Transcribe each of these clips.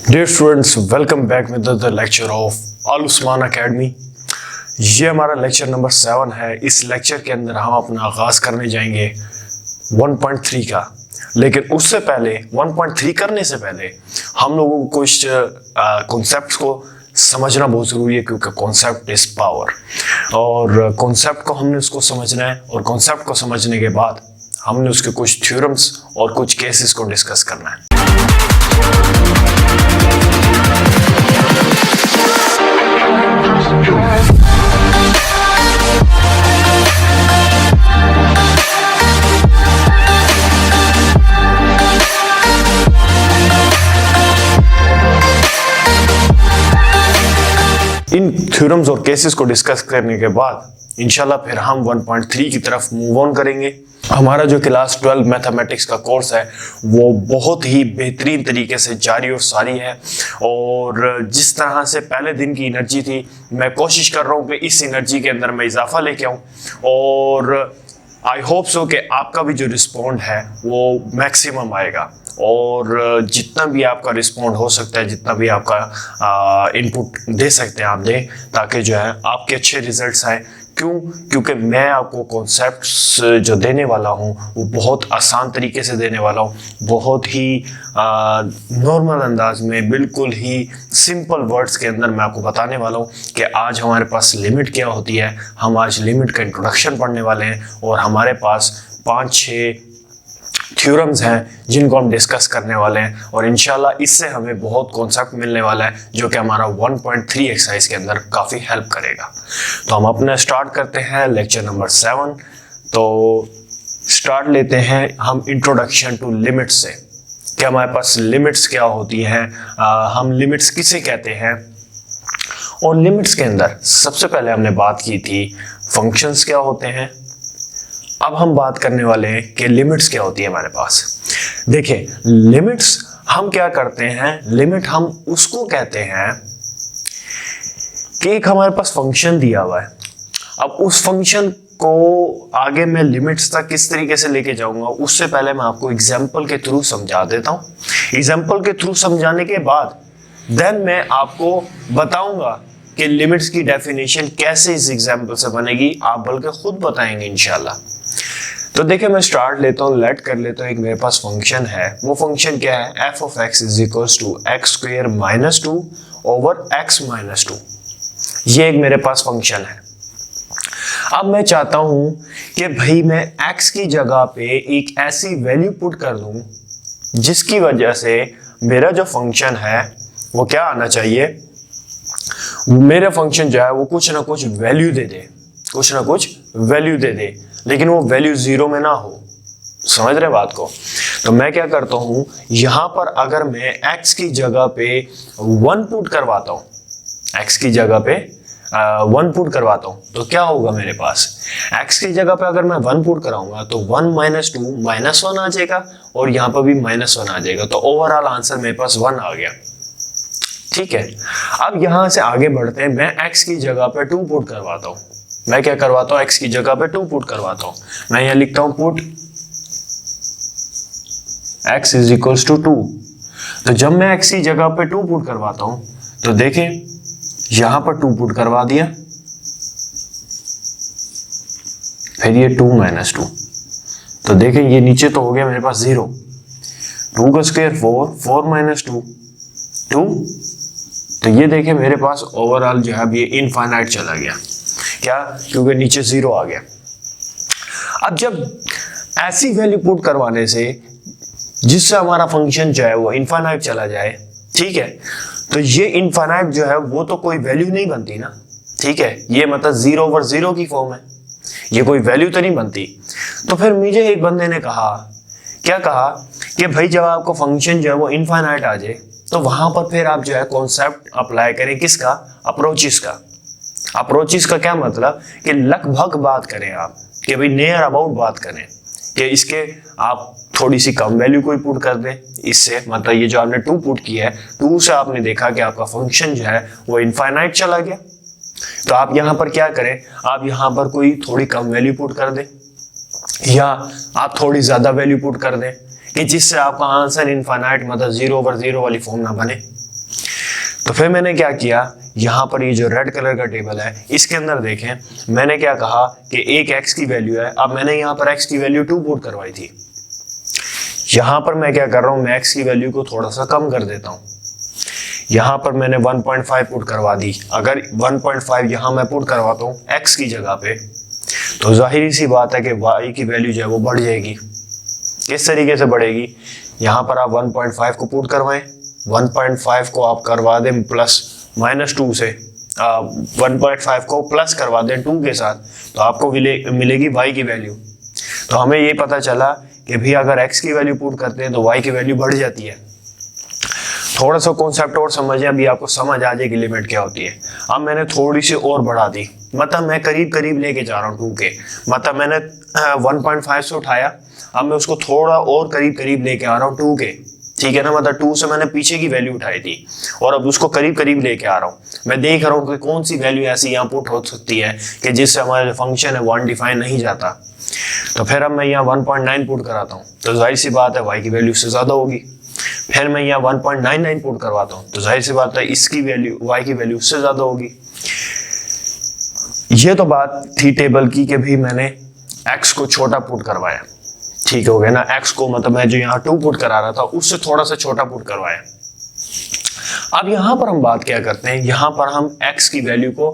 Dear students, welcome back with the lecture of Al Usman Academy. ये हमारा lecture number 7 है। इस लेक्चर के अंदर हम अपना आगाज़ करने जाएंगे 1.3 का। लेकिन उससे पहले 1.3 करने से पहले हम लोगों को कुछ कॉन्सेप्ट्स को समझना बहुत ज़रूरी है, क्योंकि कॉन्सेप्ट इज़ पावर। और कॉन्सेप्ट को हमने उसको समझना है, और कॉन्सेप्ट को समझने के बाद हमने उसके कुछ थ्योरम्स और कुछ केसेस को डिस्कस करना है। इन थ्योरम्स और केसेस को डिस्कस करने के बाद इंशाल्लाह फिर हम 1.3 की तरफ मूव ऑन करेंगे। हमारा जो क्लास 12 मैथमेटिक्स का कोर्स है वो बहुत ही बेहतरीन तरीके से जारी और सारी है, और जिस तरह से पहले दिन की एनर्जी थी, मैं कोशिश कर रहा हूँ कि इस एनर्जी के अंदर मैं इजाफा लेके आऊँ, और आई होप सो कि आपका भी जो रिस्पॉन्ड है वो मैक्सिमम आएगा, और जितना भी आपका रिस्पॉन्ड हो सकता है, जितना भी आपका इनपुट दे सकते हैं आप दें, ताकि जो है आपके अच्छे रिजल्ट्स आए। क्योंकि मैं आपको कॉन्सेप्ट्स जो देने वाला हूँ वो बहुत आसान तरीके से देने वाला हूँ, बहुत ही नॉर्मल अंदाज में, बिल्कुल ही सिंपल वर्ड्स के अंदर मैं आपको बताने वाला हूँ कि आज हमारे पास लिमिट क्या होती है। हम आज लिमिट का इंट्रोडक्शन पढ़ने वाले हैं, और हमारे पास 5-6 थ्योरम्स हैं जिनको हम डिस्कस करने वाले हैं, और इंशाल्लाह इससे हमें बहुत कॉन्सेप्ट मिलने वाला है जो कि हमारा 1.3 एक्सरसाइज के अंदर काफ़ी हेल्प करेगा। तो हम अपना स्टार्ट करते हैं लेक्चर नंबर 7। तो स्टार्ट लेते हैं हम इंट्रोडक्शन टू लिमिट्स से, कि हमारे पास लिमिट्स क्या होती हैं, हम लिमिट्स किसे कहते हैं। और लिमिट्स के अंदर सबसे पहले हमने बात की थी फंक्शंस क्या होते हैं। अब हम बात करने वाले हैं कि लिमिट्स क्या होती है हमारे पास। देखिए, लिमिट्स हम क्या करते हैं, लिमिट हम उसको कहते हैं कि एक हमारे पास फंक्शन दिया हुआ है। अब उस फंक्शन को आगे मैं लिमिट्स तक किस तरीके से लेके जाऊंगा, उससे पहले मैं आपको एग्जाम्पल के थ्रू समझा देता हूं। एग्जाम्पल के थ्रू समझाने के बाद देन मैं आपको बताऊंगा कि लिमिट्स की डेफिनेशन कैसे इस एग्जाम्पल से बनेगी, आप बल्कि खुद बताएंगे इंशाल्लाह। तो देखिए, मैं स्टार्ट लेता हूँ, लेट कर लेता हूँ। एक मेरे पास फंक्शन है, वो फंक्शन क्या है, f of x is equals to x square minus 2 over x minus 2। ये एक मेरे पास फंक्शन है। अब मैं चाहता हूं कि भाई मैं x की जगह पे एक ऐसी वैल्यू पुट कर दूं जिसकी वजह से मेरा जो फंक्शन है वो क्या आना चाहिए, मेरा फंक्शन जो है वो कुछ ना कुछ वैल्यू दे दे, कुछ ना कुछ वैल्यू दे दे, लेकिन वो वैल्यू 0 में ना हो। समझ रहे बात को? तो मैं क्या करता हूं, यहां पर अगर मैं x की जगह पे 1 पुट करवाता हूं, x की जगह पे 1 पुट करवाता हूं, तो क्या होगा मेरे पास, x की जगह पे अगर मैं 1 पुट कराऊंगा तो 1 माइनस 2 माइनस 1 आ जाएगा, और यहां पर भी माइनस 1 आ जाएगा। तो ओवरऑल आंसर मेरे पास 1 आ गया। ठीक है, अब यहां से आगे बढ़ते हैं। मैं x की जगह पे 2 पुट करवाता हूं। मैं क्या करवाता हूं, x की जगह पे 2 पुट करवाता हूं। मैं यहां लिखता हूं put x is equals to 2। तो जब मैं x की जगह पे 2 पुट करवाता हूं, तो देखें यहां पर 2 पुट करवा दिया, फिर ये 2 माइनस 2, तो देखें ये नीचे तो हो गया मेरे पास 0। 2 का स्क्वायर 4, 4 माइनस 2 2। तो ये देखें मेरे पास ओवरऑल जो है ये इनफाइनाइट चला गया। क्या? क्योंकि नीचे 0 आ गया। अब जब ऐसी वैल्यू पुट करवाने से जिससे हमारा फंक्शन जो है वो इनफाइनाइट चला जाए, ठीक है, तो ये इनफाइनाइट जो है वो तो कोई वैल्यू नहीं बनती ना। ठीक है, ये मतलब 0 ओवर 0 की फॉर्म है, ये कोई वैल्यू तो नहीं बनती। तो फिर मुझे एक बंदे ने कहा, क्या कहा कि भाई जब आपका फंक्शन जो है वो इनफाइनाइट आ जाए तो वहां पर फिर आप जो है कॉन्सेप्ट अप्लाई करें, किसका, अप्रोचेस का। अप्रोचेस का क्या मतलब कि लगभग बात करें आप, कि भाई नियर अबाउट बात करें, कि इसके आप थोड़ी सी कम वैल्यू कोई पुट कर दें। इससे मतलब ये जो आपने 2 पुट किया है, 2 से आपने देखा कि आपका फंक्शन जो है वो इनफाइनाइट चला गया, तो आप यहाँ पर क्या करें, आप यहाँ पर कोई थोड़ी कम वैल्यू पुट कर दें, या आप थोड़ी ज्यादा वैल्यू पुट कर दें, कि जिससे आपका आंसर इनफाइनाइट मतलब 0 ओवर 0 वाली फॉर्म ना बने। तो फिर मैंने क्या किया, यहाँ पर ये जो रेड कलर का टेबल है इसके अंदर देखें मैंने क्या कहा कि एक x की वैल्यू है। अब मैंने यहाँ पर x की वैल्यू 2 पुट करवाई थी। यहाँ पर मैं क्या कर रहा हूँ, मैं x की वैल्यू को थोड़ा सा कम कर देता हूँ। यहाँ पर मैंने 1.5 पुट करवा दी। अगर 1.5 यहाँ मैं पुट करवाता हूँ x की जगह पे, तो जाहिर सी बात है कि y की वैल्यू जो है वो बढ़ जाएगी। किस तरीके से बढ़ेगी, यहाँ पर आप 1.5 को पुट करवाएं, 1.5 को आप करवा दें प्लस -2 से, 1.5 को प्लस करवा दें 2 के साथ, तो आपको मिलेगी y की वैल्यू। तो हमें ये पता चला कि भी अगर x की वैल्यू पुट करते हैं तो y की वैल्यू बढ़ जाती है। थोड़ा सा कॉन्सेप्ट और समझिए, अभी आपको समझ आ जाएगी लिमिट क्या होती है। अब मैंने थोड़ी सी और बढ़ा दी, मतलब मैं करीब करीब लेके जा रहा हूँ 2 के, मतलब मैंने 1.5 से उठाया, अब मैं उसको थोड़ा और करीब करीब लेके आ रहा हूँ 2 के, ठीक है ना। मतलब 2 से मैंने पीछे की वैल्यू उठाई थी और अब उसको करीब करीब लेके आ रहा हूँ। मैं देख रहा हूँ कि कौन सी वैल्यू ऐसी यहाँ पुट हो सकती है कि जिससे हमारा फंक्शन है वो अनडिफाइन नहीं जाता। तो फिर अब मैं यहाँ 1.9 पुट कराता हूँ, तो जाहिर सी बात है y की वैल्यू उससे ज़्यादा होगी। फिर मैं यहाँ 1.99 पुट करवाता हूँ, तो जाहिर सी बात है इसकी वैल्यू y की वैल्यू उससे ज़्यादा होगी। ये तो बात थी टेबल की कि भी मैंने x को छोटा पुट करवाया, ठीक हो गया ना। x को मतलब मैं जो यहाँ 2 पुट करा रहा था उससे थोड़ा सा छोटा पुट करवाया। अब यहाँ पर हम बात क्या करते हैं, यहाँ पर हम x की वैल्यू को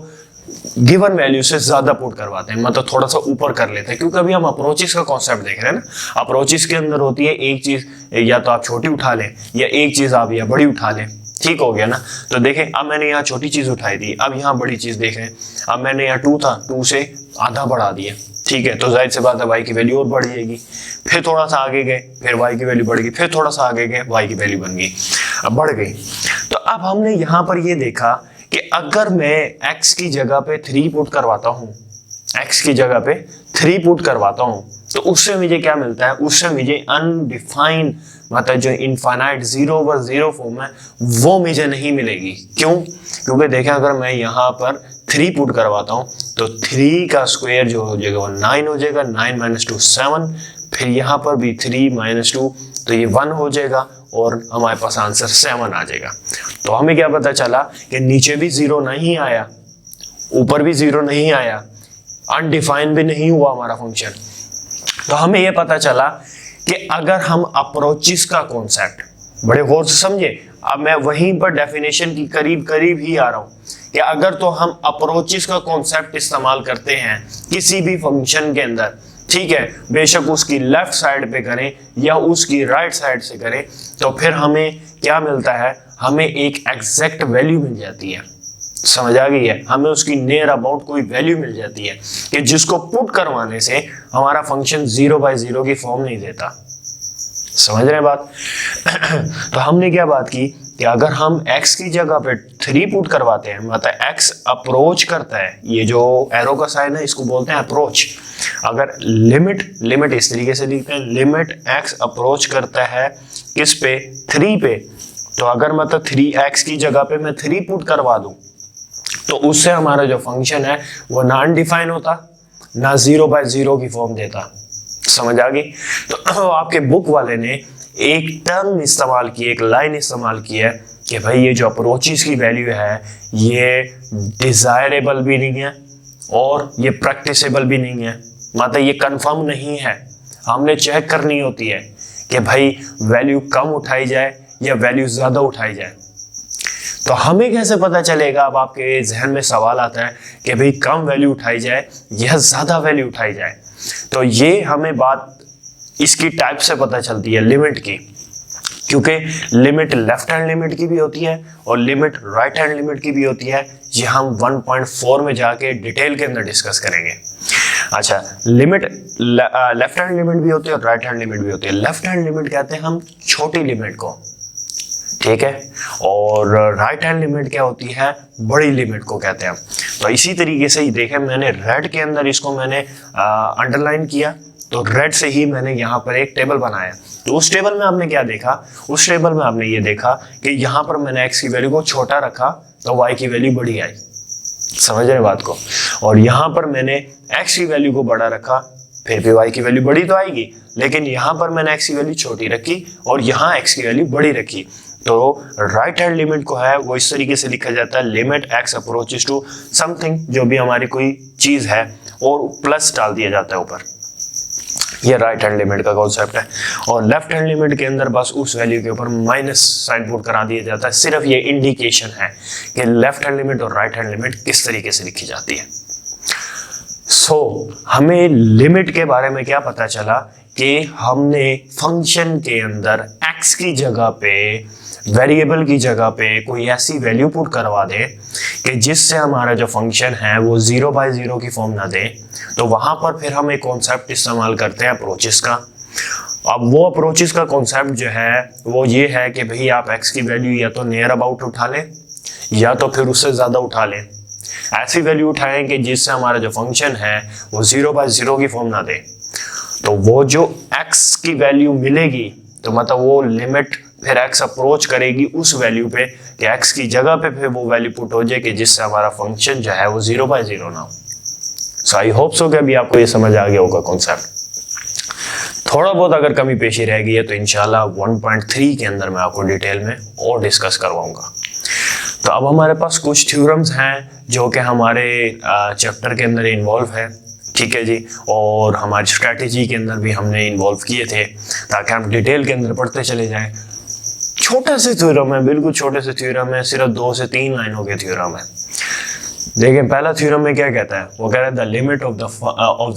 गिवन वैल्यू से ज्यादा पुट करवाते हैं, मतलब थोड़ा सा ऊपर कर लेते हैं, क्योंकि अभी हम अप्रोचेस का कॉन्सेप्ट देख रहे हैं ना। अप्रोचेस के अंदर होती है एक चीज या तो आप छोटी उठा लें या एक चीज आप या बड़ी उठा लें, ठीक हो गया ना। तो देखें अब मैंने यहाँ छोटी चीज उठाई थी, अब यहाँ बड़ी चीज देखें, अब मैंने यहाँ 2 था, 2 से आधा बढ़ा दिया, ठीक है। तो जाहिर सी बात है y की वैल्यू और बढ़ जाएगी। फिर थोड़ा सा आगे गए, फिर y की वैल्यू बढ़ गई, फिर थोड़ा सा आगे गए, y की वैल्यू बन गई, अब बढ़ गई। तो अब हमने यहाँ पर ये देखा कि अगर मैं x की जगह पे 3 पुट करवाता हूँ, x की जगह पे 3 पुट करवाता हूँ, तो उससे मुझे क्या मिलता है, उससे मुझे अनडिफाइंड मतलब जो इनफाइनाइट 0/0 फॉर्म है वो मुझे नहीं मिलेगी। क्यों? क्योंकि देखें अगर मैं यहाँ पर 3 पुट करवाता हूँ तो 3 का स्क्वायर जो हो जाएगा वो 9 हो जाएगा, 9 - 2 7, फिर यहाँ पर भी 3 - 2 तो ये 1 हो जाएगा और हमारे पास आंसर 7 आ जाएगा। तो हमें क्या पता चला कि नीचे भी 0 नहीं आया, ऊपर भी 0 नहीं आया, अनडिफाइंड भी नहीं हुआ हमारा फंक्शन। तो हमें यह पता चला कि अगर हम अप्रोचेस का कॉन्सेप्ट बड़े गौर से समझे, अब मैं वहीं पर डेफिनेशन की करीब करीब ही आ रहा हूं कि अगर तो हम अप्रोचेस का कॉन्सेप्ट इस्तेमाल करते हैं किसी भी फंक्शन के अंदर, ठीक है, बेशक उसकी लेफ्ट साइड पे करें या उसकी राइट साइड से करें, तो फिर हमें क्या मिलता है, हमें एक एग्जैक्ट वैल्यू मिल जाती है। समझ आ गई है? हमें उसकी नियर अबाउट कोई वैल्यू मिल जाती है कि जिसको पुट करवाने से हमारा फंक्शन 0/0 की फॉर्म नहीं देता। समझ रहे हैं बात? तो हमने क्या बात की कि अगर हम x की जगह पे 3 पुट करवाते हैं, मतलब x अप्रोच करता है, ये जो एरो का साइन है इसको बोलते हैं अप्रोच। अगर लिमिट इस तरीके से लिखते हैं, लिमिट x अप्रोच करता है किस पे, 3 पे, तो अगर मतलब 3x की जगह पे मैं 3 पुट करवा दूं तो उससे हमारा जो फंक्शन है वो ना अनडिफाइन होता ना 0/0 की फॉर्म देता। समझ आ गई? तो आपके बुक वाले ने एक टर्म इस्तेमाल की, एक लाइन इस्तेमाल की है कि भाई ये जो अप्रोचेस की वैल्यू है ये डिजायरेबल भी नहीं है और ये प्रैक्टिसेबल भी नहीं है, मतलब ये कंफर्म नहीं है। हमने चेक करनी होती है कि भाई वैल्यू कम उठाई जाए या वैल्यू ज्यादा उठाई जाए। तो हमें कैसे पता चलेगा? अब आपके जहन में सवाल आता है कि भाई कम वैल्यू उठाई जाए या ज्यादा वैल्यू उठाई जाए। तो ये हमें बात इसकी टाइप से पता चलती है, लिमिट की, क्योंकि लिमिट लेफ्ट हैंड लिमिट की भी होती है और लिमिट राइट हैंड लिमिट की भी होती है। ये हम 1.4 में जाके डिटेल के अंदर डिस्कस करेंगे। अच्छा, लिमिट लेफ्ट हैंड लिमिट भी होती है और राइट हैंड लिमिट भी होती है। लेफ्ट हैंड लिमिट कहते हैं हम छोटी लिमिट को, ठीक है, और राइट हैंड लिमिट क्या होती है, बड़ी लिमिट को कहते हैं। तो इसी तरीके से ही देखें, मैंने रेड के अंदर इसको मैंने अंडरलाइन किया, तो रेड से ही मैंने यहाँ पर एक टेबल बनाया। तो उस टेबल में आपने क्या देखा, उस टेबल में आपने ये देखा कि यहाँ पर मैंने x की वैल्यू को छोटा रखा तो y की वैल्यू बड़ी आई। समझ रहे बात को? और यहाँ पर मैंने x की वैल्यू को बड़ा रखा, फिर भी y की वैल्यू बड़ी तो आएगी, लेकिन यहाँ पर मैंने x की वैल्यू छोटी रखी और यहाँ x की वैल्यू बड़ी रखी, तो राइट हैंड लिमिट को है वो इस तरीके से लिखा जाता है, limit x approaches to something, जो भी हमारी कोई चीज है, और प्लस डाल दिया जाता है ऊपर। ये राइट हैंड लिमिट का कॉन्सेप्ट है। और लेफ्ट हैंड लिमिट के अंदर बस उस वैल्यू के ऊपर माइनस साइन पुट करा दिया जाता है। सिर्फ ये इंडिकेशन है कि लेफ्ट हैंड लिमिट और राइट हैंड लिमिट किस तरीके से लिखी जाती है। हमें लिमिट के बारे में क्या पता चला कि हमने फंक्शन के अंदर x की जगह पे, वेरिएबल की जगह पे कोई ऐसी वैल्यू पुट करवा दे कि जिससे हमारा जो फंक्शन है वो 0/0 की फॉर्म ना दे, तो वहां पर फिर हम एक कॉन्सेप्ट इस्तेमाल करते हैं अप्रोचेस का। अब वो अप्रोचेस का कॉन्सेप्ट जो है वो ये है कि भाई आप x की वैल्यू या तो नियर अबाउट उठा लें या तो फिर उससे ज्यादा उठा लें। ऐसी वैल्यू उठाएं कि जिससे हमारा जो फंक्शन है वो 0/0 की फॉर्म ना दे। तो वो जो x की वैल्यू मिलेगी, तो मतलब वो लिमिट फिर x अप्रोच करेगी उस वैल्यू पे कि x की जगह पे फिर वो वैल्यू पुट हो जाए कि जिससे हमारा फंक्शन जो है वो 0/0 ना हो। सो आई होप सो कि अभी आपको ये समझ आ गया होगा कॉन्सेप्ट। थोड़ा बहुत अगर कमी पेशी रह गई है तो इंशाल्लाह 1.3 के अंदर मैं आपको डिटेल में और डिस्कस करवाऊंगा। तो अब हमारे पास कुछ थ्योरम्स हैं जो कि हमारे चैप्टर के अंदर इन्वॉल्व है, ठीक है जी, और हमारी स्ट्रैटेजी के अंदर भी हमने इन्वॉल्व किए थे ताकि हम डिटेल के अंदर पढ़ते चले जाएं। छोटे से थ्योरम है, बिल्कुल छोटे से थ्योरम है, सिर्फ 2 से 3 लाइनों के थ्योरम है। देखें पहला थ्योरम में क्या कहता है, वो कह रहा है the limit of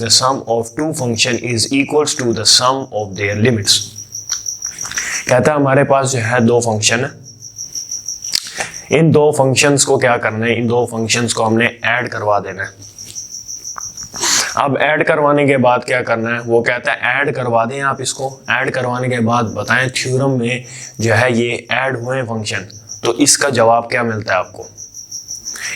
the sum of two function is equals to the sum of their limits. कहता है हमारे पास जो है 2 फंक्शन है, इन 2 फंक्शंस को क्या करना है, इन 2 फंक्शंस को हमने ऐड करवा देना है। अब ऐड करवाने के बाद क्या करना है, वो कहता है ऐड करवा दें आप इसको। ऐड करवाने के बाद बताएं थ्योरम में जो है ये ऐड हुए फंक्शन, तो इसका जवाब क्या मिलता है आपको।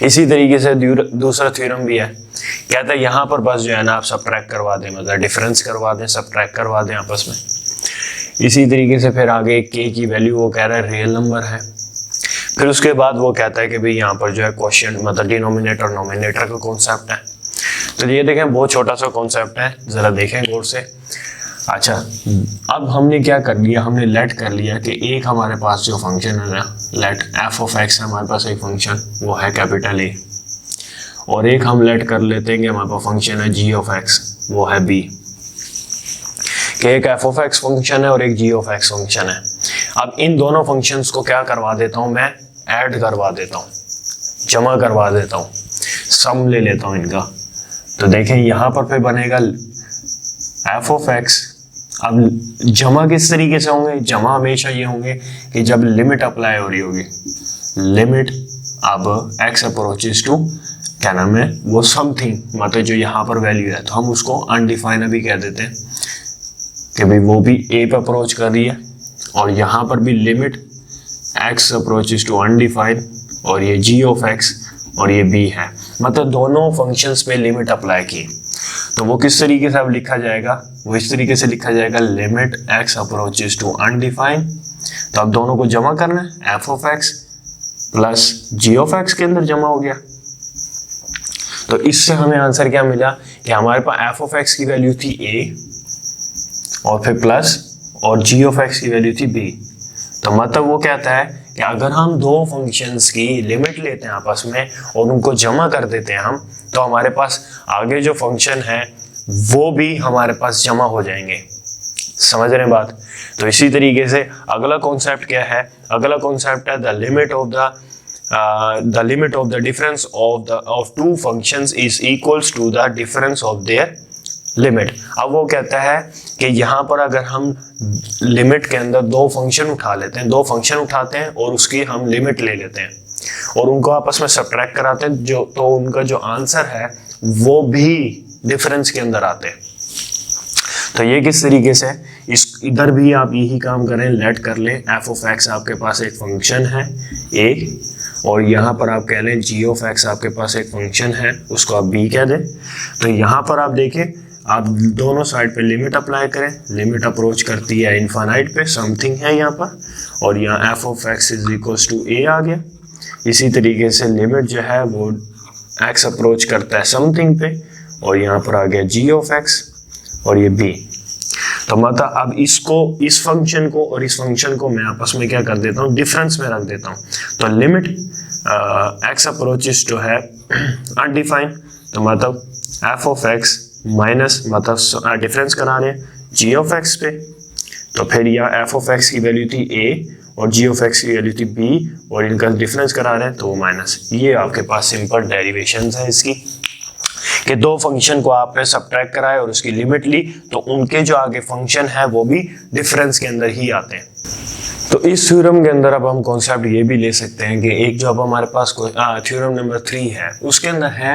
इसी तरीके से दूसरा थ्योरम भी है, कहता है यहाँ पर बस जो है ना आप सबट्रैक्ट करवा दें, मतलब डिफरेंस करवा दें, सबट्रैक्ट करवा दें आपस में। इसी तरीके से फिर आगे k की वैल्यू वो कह रहा है रियल नंबर है। फिर उसके बाद वो कहता है कि भाई यहाँ पर जो है क्वोशिएंट मतलब डिनोमिनेटर नोमिनेटर का कॉन्सेप्ट है। तो ये देखें बहुत छोटा सा कॉन्सेप्ट है, जरा देखें गौर से। अच्छा, अब हमने क्या कर लिया, हमने लेट कर लिया कि एक हमारे पास जो फंक्शन है ना, लेट f ऑफ x है हमारे पास एक फंक्शन, वो है कैपिटल A, और एक हम लेट कर लेते हैं कि हमारे पास फंक्शन है g ऑफ x, वो है b। कि एक f ऑफ x फंक्शन है और एक g ऑफ x फंक्शन है। अब इन दोनों फंक्शंस को क्या करवा देता हूं मैं, ऐड करवा देता हूं, जमा करवा देता हूं, सम ले लेता हूं इनका। तो देखें यहाँ पर फिर बनेगा f ऑफ x। अब जमा किस तरीके से होंगे, जमा हमेशा ये होंगे कि जब लिमिट अप्लाई हो रही होगी, लिमिट अब x अप्रोचेस टू क्या नाम है वो समथिंग, मतलब जो यहाँ पर वैल्यू है तो हम उसको अनडिफाइन अभी कह देते हैं कि भाई वो भी a पे अप्रोच कर रही है, और यहाँ पर भी limit x approaches to undefined, और ये g ऑफ x और ये b है, मतलब दोनों फंक्शंस पे लिमिट अप्लाई की। तो वो किस तरीके से अब लिखा जाएगा, वो इस तरीके से लिखा जाएगा limit x approaches to undefined. तो अब दोनों को जमा करना है, f of x plus g of x के अंदर जमा हो गया। तो इससे हमें आंसर क्या मिला कि हमारे पास f ऑफ x की वैल्यू थी a और फिर प्लस, और g ऑफ x की वैल्यू थी b। तो मतलब वो कहता है कि अगर हम 2 फंक्शंस की लिमिट लेते हैं आपस में और उनको जमा कर देते हैं हम, तो हमारे पास आगे जो फंक्शन है वो भी हमारे पास जमा हो जाएंगे। समझ रहे हैं बात। तो इसी तरीके से अगला कॉन्सेप्ट क्या है, अगला कॉन्सेप्ट है the limit of the difference of 2 functions is equals to the difference of their limit. अब वो कहता है कि यहाँ पर अगर हम लिमिट के अंदर 2 फंक्शन उठा लेते हैं, 2 फंक्शन उठाते हैं और उसकी हम लिमिट ले लेते हैं और उनको आपस में सबट्रैक्ट कराते हैं, जो तो उनका जो आंसर है वो भी डिफरेंस के अंदर आते हैं। तो ये किस तरीके से, इस इधर भी आप यही काम करें, लेट कर लें f ऑफ x आपके पास एक फंक्शन है a, और यहाँ पर आप कह लें g ऑफ x आपके पास एक फंक्शन है, उसको आप b कह दें। तो यहाँ पर आप देखें, आप दोनों साइड पे लिमिट अप्लाई करें, लिमिट अप्रोच करती है इनफाइनाइट पे, समथिंग है यहाँ पर, और यहाँ f of x is equals to a आ गया। इसी तरीके से लिमिट जो है वो x अप्रोच करता है समथिंग पे, और यहाँ पर आ गया g ऑफ x और ये b। तो मतलब अब इसको, इस फंक्शन को और इस फंक्शन को मैं आपस में क्या कर देता हूँ, डिफरेंस में रख देता हूँ। तो लिमिट एक्स अप्रोचेस जो है अनडिफाइंड, तो मतलब एफ ऑफ एक्स माइनस, मतलब डिफरेंस करा रहे हैं जी ऑफ एक्स पे, तो फिर यहाँ एफ ऑफ एक्स की वैल्यू थी ए और जी ऑफ एक्स की वैल्यू थी बी, और इनका डिफरेंस करा रहे हैं तो वो माइनस। ये आपके पास सिंपल डेरिवेशन है इसकी, कि दो फंक्शन को आपने सब्ट्रैक्ट कराए और उसकी लिमिट ली, तो उनके जो आगे फंक्शन है वो भी डिफरेंस के अंदर ही आते हैं। तो इस थ्योरम के अंदर अब हम कॉन्सेप्ट ये भी ले सकते हैं कि एक जो अब हमारे पास थ्योरम नंबर 3 है, उसके अंदर है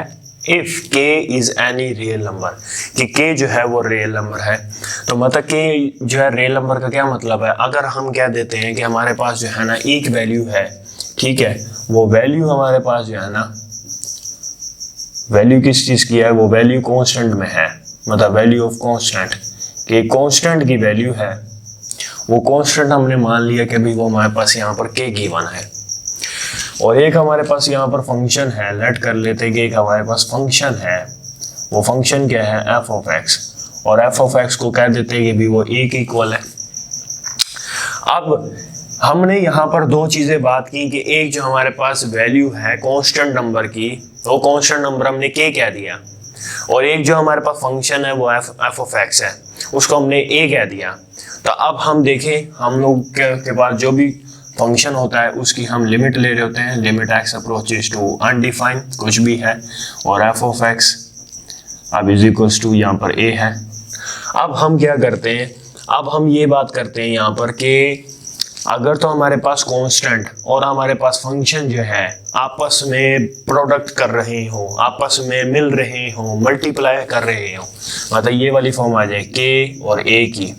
if k is any real number, कि k जो है वो रियल नंबर है। तो मतलब k जो है रियल नंबर का क्या मतलब है, अगर हम कह देते हैं कि हमारे पास जो है ना एक वैल्यू है, ठीक है, वो वैल्यू हमारे पास जो है ना, वैल्यू किस चीज की है, वो वैल्यू कांस्टेंट में है, मतलब वैल्यू ऑफ कांस्टेंट, कि कांस्टेंट की वैल्यू है, वो कांस्टेंट हमने मान लिया कि भाई वो हमारे पास यहाँ पर k गिवन है, और एक हमारे पास यहाँ पर फंक्शन है, लेट कर लेते हैं कि एक हमारे पास फंक्शन है, वो फंक्शन क्या है, एफ ऑफ एक्स, और एफ ऑफ एक्स को कह देते हैं कि भी वो ए के इक्वल है। अब हमने यहाँ पर दो चीजें बात की कि एक जो हमारे पास वैल्यू है कांस्टेंट नंबर की, वो कांस्टेंट नंबर हमने के कह दिया, और एक जो हमारे पास फंक्शन है वो एफ ऑफ एक्स है, उसको हमने ए कह दिया। तो अब हम देखें, हम लोग के पास जो भी फंक्शन होता है उसकी हम लिमिट ले रहे होते हैं, limit x approaches to undefined कुछ भी है, और एफ ऑफ एक्स अब इज इक्वल्स टू यहाँ पर ए है। अब हम क्या करते हैं, अब हम ये बात करते हैं यहाँ पर कि अगर तो हमारे पास कांस्टेंट और हमारे पास फंक्शन जो है आपस में प्रोडक्ट कर रहे हो, आपस में मिल रहे हो, मल्टीप्लाई कर रहे हो, मतलब ये वाली फॉर्म आ जाए के और ए की,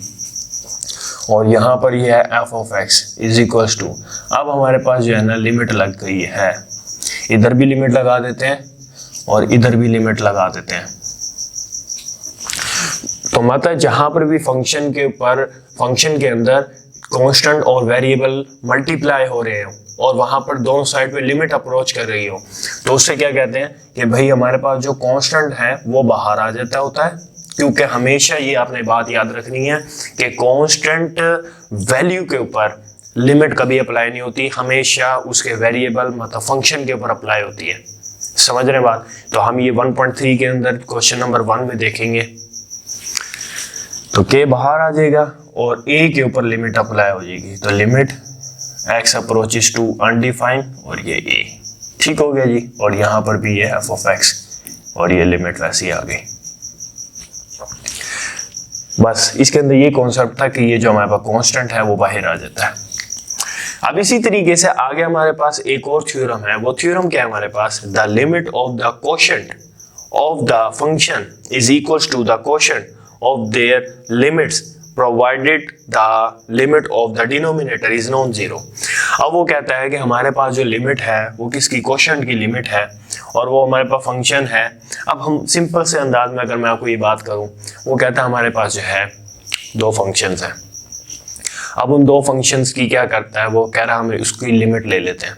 और यहाँ पर ये है F of X is equals to, अब हमारे पास जो है ना लिमिट लग गई है, इधर भी लिमिट लगा देते हैं और इधर भी लिमिट लगा देते हैं। तो मतलब जहां पर भी फंक्शन के ऊपर, फंक्शन के अंदर कांस्टेंट और वेरिएबल मल्टीप्लाई हो रहे हो और वहां पर दोनों साइड पे लिमिट अप्रोच कर रही हो, तो उससे क्या कहते हैं कि भाई हमारे पास जो कांस्टेंट है वो बाहर आ जाता होता है, क्योंकि हमेशा ये आपने बात याद रखनी है कि कांस्टेंट वैल्यू के ऊपर लिमिट कभी अप्लाई नहीं होती, हमेशा उसके वेरिएबल मतलब फंक्शन के ऊपर अप्लाई होती है। समझ रहे बात? तो हम ये 1.3 के अंदर क्वेश्चन नंबर 1 में देखेंगे, तो के बाहर आ जाएगा और ए के ऊपर लिमिट अप्लाई हो जाएगी, तो limit x approaches to undefined और ये ए, ठीक हो गया जी। और यहाँ पर भी ये एफ ऑफ एक्स और ये लिमिट वैसी आ गई। बस इसके अंदर ये कॉन्सेप्ट था कि ये जो हमारे पास कांस्टेंट है वो बाहर आ जाता है। अब इसी तरीके से आगे हमारे पास एक और थ्योरम है, वो थ्योरम क्या है हमारे पास, the limit of the quotient of the function is equals to the quotient of their limits provided the limit of the denominator is non-zero। अब वो कहता है कि हमारे पास जो लिमिट है वो किसकी, कोशेंट की लिमिट है, और वो हमारे पास फंक्शन है। अब हम सिंपल से अंदाज में अगर मैं आपको ये बात करूं, वो कहता है हमारे पास जो है दो फंक्शंस हैं। अब उन दो फंक्शंस की क्या करता है, वो कह रहा है हम उसकी लिमिट ले लेते हैं।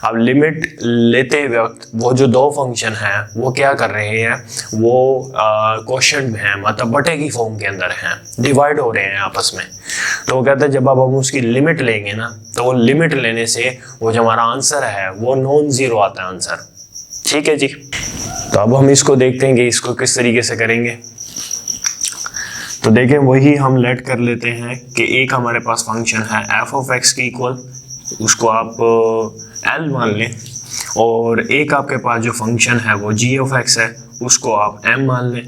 अब लिमिट लेते वक्त वो जो दो फंक्शन हैं वो क्या कर रहे हैं, वो क्वोशिएंट में है, मतलब बटे की फॉर्म के अंदर हैं, डिवाइड हो रहे हैं आपस में। तो वो कहता है जब अब हम उसकी लिमिट लेंगे ना, तो वो लिमिट लेने से वो जो हमारा आंसर है वो नॉन जीरो आता है आंसर। ठीक है जी। तो अब हम इसको देखते हैं कि इसको किस तरीके से करेंगे। तो देखें, वही हम लेट कर लेते हैं कि एक हमारे पास फंक्शन है एफ ऑफ एक्स की इक्वल, उसको आप एल मान लें, और एक आपके पास जो फंक्शन है वो जी ऑफ एक्स है, उसको आप एम मान लें।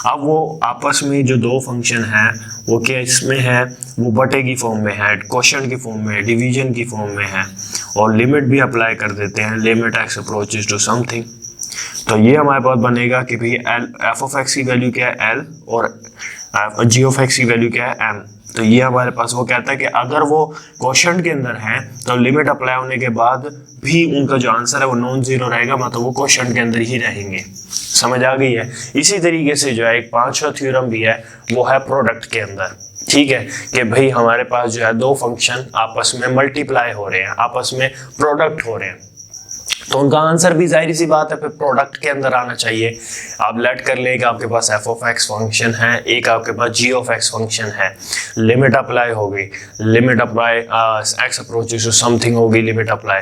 अब वो आपस में जो दो फंक्शन है वो क्या इसमें है, वो बटे की फॉर्म में है, क्वोशिएंट की फॉर्म में है, डिवीजन की फॉर्म में है, और लिमिट भी अप्लाई कर देते हैं, limit x approaches to something. तो ये हमारे पास बनेगा कि भाई एल एफ ऑफ एक्स की वैल्यू क्या है एल, और जी ऑफ एक्स की वैल्यू क्या है एम। तो ये हमारे पास वो कहता है कि अगर वो क्वोशिएंट के अंदर है तो लिमिट अप्लाई होने के बाद भी उनका जो आंसर है वो नॉन जीरो रहेगा, मतलब वो क्वोशिएंट के अंदर ही रहेंगे। समझ आ गई है? इसी तरीके से जो है एक पांचवा थ्योरम भी है, वो है प्रोडक्ट के अंदर। ठीक है, कि भाई हमारे पास जो है दो फंक्शन आपस में मल्टीप्लाई हो रहे हैं, आपस में प्रोडक्ट हो रहे हैं। तो उनका आंसर भी जाहिर सी बात है फिर प्रोडक्ट के अंदर आना चाहिए। आप लेट कर लें कि आपके पास एफ ऑफ एक्स फंक्शन है, एक आपके पास जी ऑफ एक्स फंक्शन है, लिमिट अप्लाई होगी, limit apply X approaches to something होगी, लिमिट अप्लाई।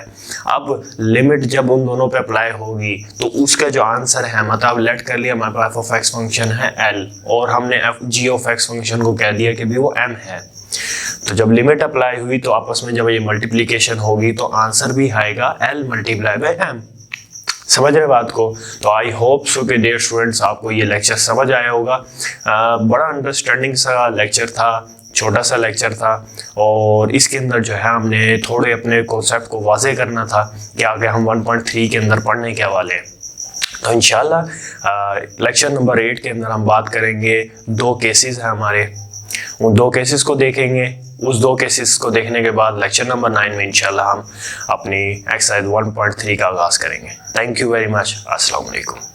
अब लिमिट जब उन दोनों पे अप्लाई होगी तो उसका जो आंसर है, मतलब लेट कर लिया हमारे पास एफ ऑफ एक्स फंक्शन है एल और हमने जी ऑफ एक्स फंक्शन को कह दिया कि भी वो एम है। तो जब लिमिट अप्लाई हुई तो आपस में जब ये मल्टीप्लिकेशन होगी तो आंसर भी आएगा L मल्टीप्लाई बाय M। समझ रहे बात को? तो आई होप सो कि डियर स्टूडेंट्स आपको ये लेक्चर समझ आया होगा। बड़ा अंडरस्टैंडिंग सा लेक्चर था, छोटा सा लेक्चर था और इसके अंदर जो है हमने थोड़े अपने कॉन्सेप्ट को वाज़े करना था कि आगे हम 1.3 के अंदर पढ़ने के वाले हैं। तो इंशाल्लाह लेक्चर नंबर 8 के अंदर हम बात करेंगे, 2 केसेस हैं हमारे, उन 2 केसेस को देखेंगे। उस 2 केसेस को देखने के बाद लेक्चर नंबर 9 में इंशाल्लाह हम अपनी एक्सरसाइज 1.3 का आगाज़ करेंगे। Thank you very much. अस्सलाम वालेकुम।